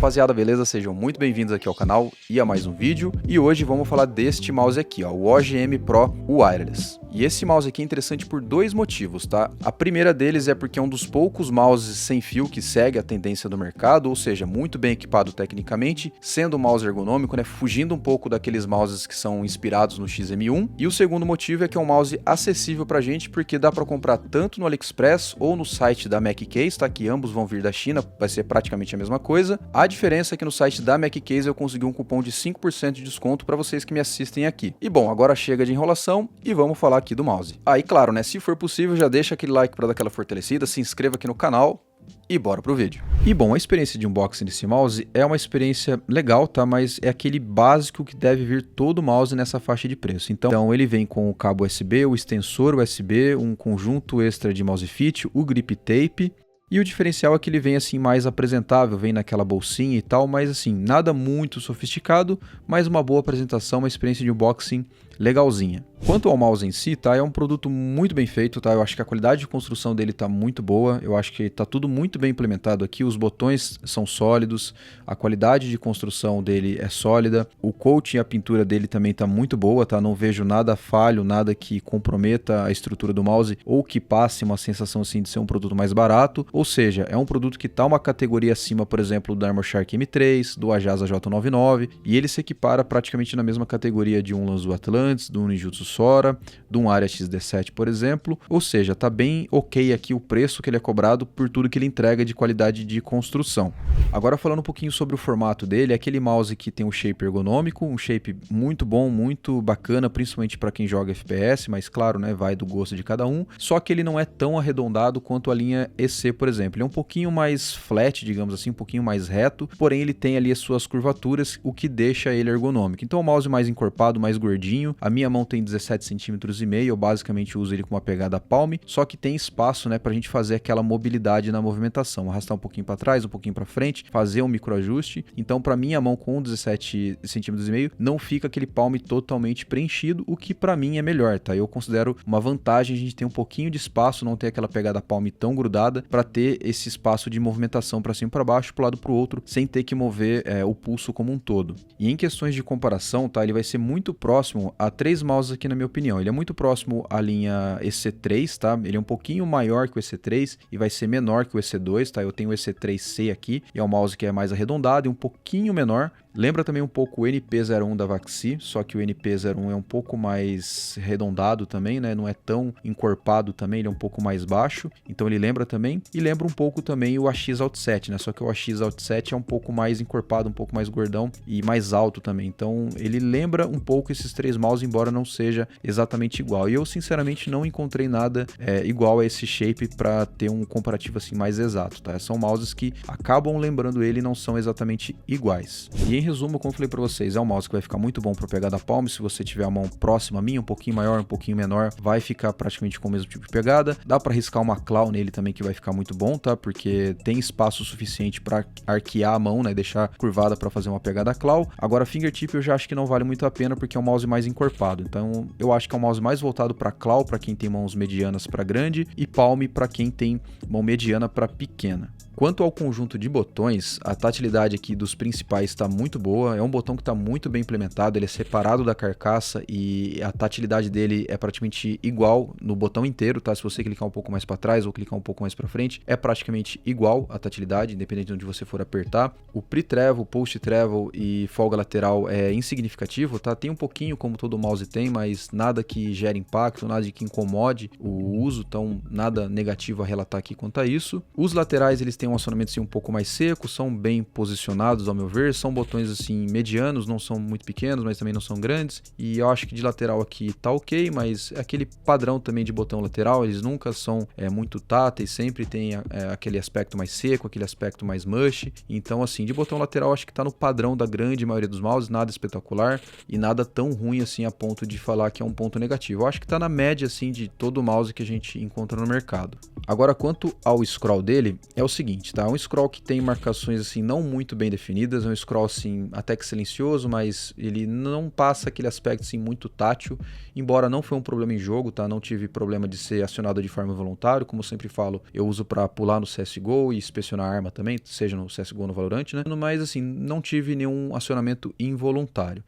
rapaziada, beleza? Sejam muito bem-vindos aqui ao canal e a mais um vídeo. E hoje vamos falar deste mouse aqui, ó, o OGM Pro Wireless. E esse mouse aqui é interessante por dois motivos, tá? A primeira deles é porque é um dos poucos mouses sem fio que segue a tendência do mercado, ou seja, muito bem equipado tecnicamente, sendo um mouse ergonômico, né? Fugindo um pouco daqueles mouses que são inspirados no XM1. E o segundo motivo é que é um mouse acessível pra gente, porque dá pra comprar tanto no AliExpress ou no site da MacCase, tá? Que ambos vão vir da China, vai ser praticamente a mesma coisa. A diferença é que no site da MacCase eu consegui um cupom de 5% de desconto para vocês que me assistem aqui. E bom, agora chega de enrolação e vamos falar aqui do mouse. Aí, claro, né, se for possível, já deixa aquele like para dar aquela fortalecida, se inscreva aqui no canal e bora pro vídeo. E bom, a experiência de unboxing desse mouse é uma experiência legal, tá? Mas é aquele básico que deve vir todo mouse nessa faixa de preço. Então ele vem com o cabo USB, o extensor USB, um conjunto extra de mouse fit, o grip tape. E o diferencial é que ele vem assim mais apresentável, vem naquela bolsinha e tal, mas assim, nada muito sofisticado, mas uma boa apresentação, uma experiência de unboxing legalzinha. Quanto ao mouse em si, tá, é um produto muito bem feito, tá? Eu acho que a qualidade de construção dele tá muito boa, eu acho que tá tudo muito bem implementado aqui, os botões são sólidos, a qualidade de construção dele é sólida, o coating e a pintura dele também tá muito boa, tá? Não vejo nada falho, nada que comprometa a estrutura do mouse ou que passe uma sensação assim de ser um produto mais barato, ou seja, é um produto que tá uma categoria acima, por exemplo, do Armor Shark M3, do Ajasa J99, e ele se equipara praticamente na mesma categoria de um Lanzu Atlantis, do Ninjutsu Sora, de um Aria XD7, por exemplo, ou seja, tá bem ok aqui o preço que ele é cobrado por tudo que ele entrega de qualidade de construção. Agora falando um pouquinho sobre o formato dele, é aquele mouse que tem um shape ergonômico, um shape muito bom, muito bacana, principalmente para quem joga FPS, mas claro, né, vai do gosto de cada um, só que ele não é tão arredondado quanto a linha EC, por exemplo. Ele é um pouquinho mais flat, digamos assim, um pouquinho mais reto, porém ele tem ali as suas curvaturas, o que deixa ele ergonômico. Então o mouse mais encorpado, mais gordinho, a minha mão tem 17,5 cm, eu basicamente uso ele com uma pegada palm, só que tem espaço, né, pra gente fazer aquela mobilidade na movimentação, arrastar um pouquinho para trás, um pouquinho para frente, fazer um microajuste. Então para minha mão com 17,5 cm não fica aquele palm totalmente preenchido, o que para mim é melhor, tá? Eu considero uma vantagem a gente ter um pouquinho de espaço, não ter aquela pegada palm tão grudada, para ter esse espaço de movimentação para cima e para baixo, para o lado para o outro, sem ter que mover o pulso como um todo. E em questões de comparação, tá, ele vai ser muito próximo a três mouses aqui na minha opinião. Ele é muito próximo à linha EC3, tá? Ele é um pouquinho maior que o EC3 e vai ser menor que o EC2, tá? Eu tenho o EC3C aqui, e é um mouse que é mais arredondado e um pouquinho menor. Lembra também um pouco o NP01 da Vaxi, só que o NP01 é um pouco mais arredondado também, né? Não é tão encorpado também, ele é um pouco mais baixo. Então ele lembra também, e lembra um pouco também o AX Out7, né? Só que o AX Out7 é um pouco mais encorpado, um pouco mais gordão e mais alto também. Então ele lembra um pouco esses três mouses, embora não seja exatamente igual. E eu sinceramente não encontrei nada igual a esse shape para ter um comparativo assim mais exato, tá? São mouses que acabam lembrando ele e não são exatamente iguais. E em resumo, como eu falei para vocês, é um mouse que vai ficar muito bom para pegar da palma. Se você tiver a mão próxima a mim, um pouquinho maior, um pouquinho menor, vai ficar praticamente com o mesmo tipo de pegada. Dá para riscar uma claw nele também, que vai ficar muito bom, tá? Porque tem espaço suficiente para arquear a mão, né? Deixar curvada para fazer uma pegada claw. Agora, fingertip eu já acho que não vale muito a pena, porque é um mouse mais encorpado. Então, eu acho que é um mouse mais voltado para claw, para quem tem mãos medianas para grande, e palm para quem tem mão mediana para pequena. Quanto ao conjunto de botões, a tatilidade aqui dos principais está muito boa, é um botão que está muito bem implementado, ele é separado da carcaça e a tatilidade dele é praticamente igual no botão inteiro, tá? Se você clicar um pouco mais para trás ou clicar um pouco mais para frente, é praticamente igual a tatilidade, independente de onde você for apertar. O pre-travel, post-travel e folga lateral é insignificativo, tá? Tem um pouquinho, como todo mouse tem, mas nada que gere impacto, nada que incomode o uso, então nada negativo a relatar aqui quanto a isso. Os laterais, eles têm um acionamento assim, um pouco mais seco, são bem posicionados ao meu ver, são botões assim medianos, não são muito pequenos, mas também não são grandes, e eu acho que de lateral aqui tá ok, mas é aquele padrão também de botão lateral, eles nunca são muito táteis, sempre tem aquele aspecto mais seco, aquele aspecto mais mush, então assim, de botão lateral acho que tá no padrão da grande maioria dos mouses, nada espetacular e nada tão ruim assim a ponto de falar que é um ponto negativo, eu acho que tá na média assim de todo mouse que a gente encontra no mercado. Agora quanto ao scroll dele, é o seguinte, seguinte, tá? É um scroll que tem marcações assim não muito bem definidas, é um scroll assim até que silencioso, mas ele não passa aquele aspecto assim muito tátil, embora não foi um problema em jogo, tá? Não tive problema de ser acionado de forma involuntária, como eu sempre falo, eu uso para pular no CSGO e inspecionar a arma também, seja no CSGO ou no Valorant, né? Mas assim, não tive nenhum acionamento involuntário.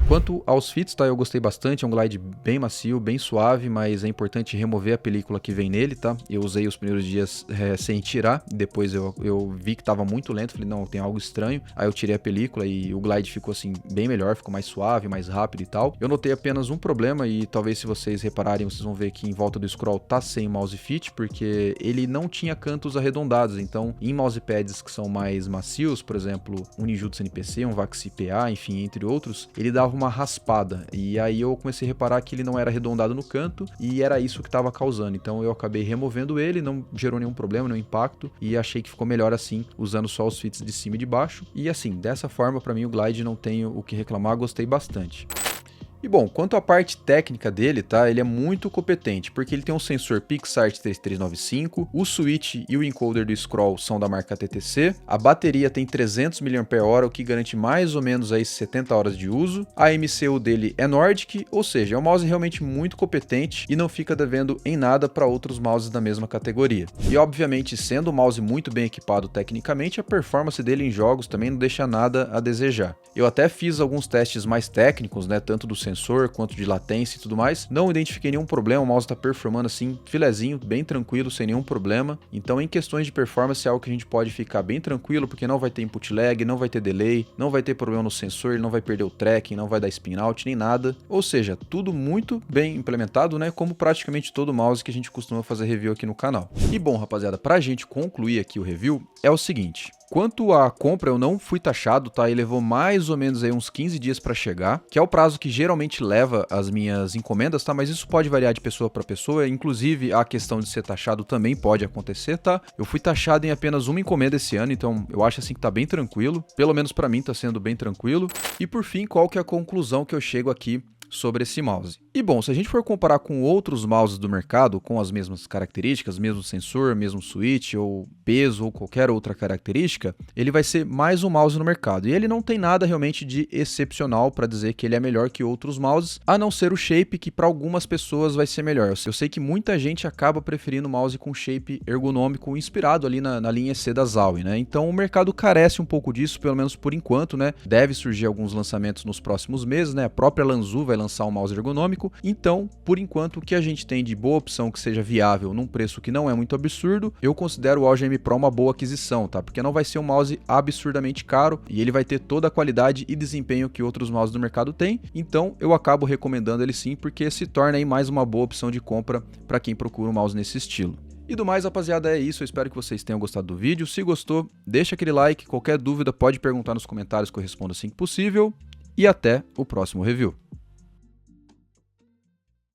Quanto aos fits, tá? Eu gostei bastante, é um glide bem macio, bem suave, mas é importante remover a película que vem nele, tá? Eu usei os primeiros dias sem tirar, depois eu vi que tava muito lento, falei, não, tem algo estranho. Aí eu tirei a película e o glide ficou assim, bem melhor, ficou mais suave, mais rápido e tal. Eu notei apenas um problema e talvez se vocês repararem, vocês vão ver que em volta do scroll tá sem mouse fit, porque ele não tinha cantos arredondados, então em mousepads que são mais macios, por exemplo, um Ninjutsu NPC, um Vax IPA, enfim, entre outros, ele dava uma raspada, e aí eu comecei a reparar que ele não era arredondado no canto, e era isso que estava causando, então eu acabei removendo ele, não gerou nenhum problema, nenhum impacto, e achei que ficou melhor assim, usando só os fits de cima e de baixo, e assim, dessa forma, para mim o glide não tenho o que reclamar, gostei bastante. E bom, quanto à parte técnica dele, tá? Ele é muito competente, porque ele tem um sensor PixArt 3395, o switch e o encoder do scroll são da marca TTC, a bateria tem 300 mAh, o que garante mais ou menos aí 70 horas de uso, a MCU dele é Nordic, ou seja, é um mouse realmente muito competente e não fica devendo em nada para outros mouses da mesma categoria. E obviamente, sendo um mouse muito bem equipado tecnicamente, a performance dele em jogos também não deixa nada a desejar. Eu até fiz alguns testes mais técnicos, né, tanto do sensor quanto de latência e tudo mais, não identifiquei nenhum problema, o mouse está performando assim, filezinho, bem tranquilo, sem nenhum problema. Então em questões de performance é algo que a gente pode ficar bem tranquilo, porque não vai ter input lag, não vai ter delay, não vai ter problema no sensor, ele não vai perder o tracking, não vai dar spin out, nem nada. Ou seja, tudo muito bem implementado, né, como praticamente todo mouse que a gente costuma fazer review aqui no canal. E bom, rapaziada, pra gente concluir aqui o review, é o seguinte. Quanto à compra, eu não fui taxado, tá? E levou mais ou menos aí uns 15 dias para chegar, que é o prazo que geralmente leva as minhas encomendas, tá? Mas isso pode variar de pessoa para pessoa, inclusive a questão de ser taxado também pode acontecer, tá? Eu fui taxado em apenas uma encomenda esse ano, então eu acho assim que tá bem tranquilo, pelo menos para mim tá sendo bem tranquilo. E por fim, qual que é a conclusão que eu chego aqui sobre esse mouse? E bom, se a gente for comparar com outros mouses do mercado, com as mesmas características, mesmo sensor, mesmo switch, ou peso, ou qualquer outra característica, ele vai ser mais um mouse no mercado. E ele não tem nada realmente de excepcional para dizer que ele é melhor que outros mouses, a não ser o shape, que para algumas pessoas vai ser melhor. Eu sei que muita gente acaba preferindo mouse com shape ergonômico inspirado ali na linha C da Zowie, né? Então o mercado carece um pouco disso, pelo menos por enquanto, né? Deve surgir alguns lançamentos nos próximos meses, né? A própria Lanzu vai lançar um mouse ergonômico. Então, por enquanto, o que a gente tem de boa opção que seja viável num preço que não é muito absurdo, eu considero o OGM Pro uma boa aquisição, tá? Porque não vai ser um mouse absurdamente caro e ele vai ter toda a qualidade e desempenho que outros mouses do mercado têm. Então, eu acabo recomendando ele sim, porque se torna aí mais uma boa opção de compra para quem procura um mouse nesse estilo. E do mais, rapaziada, é isso. Eu espero que vocês tenham gostado do vídeo. Se gostou, deixa aquele like. Qualquer dúvida pode perguntar nos comentários que eu respondo assim que possível. E até o próximo review.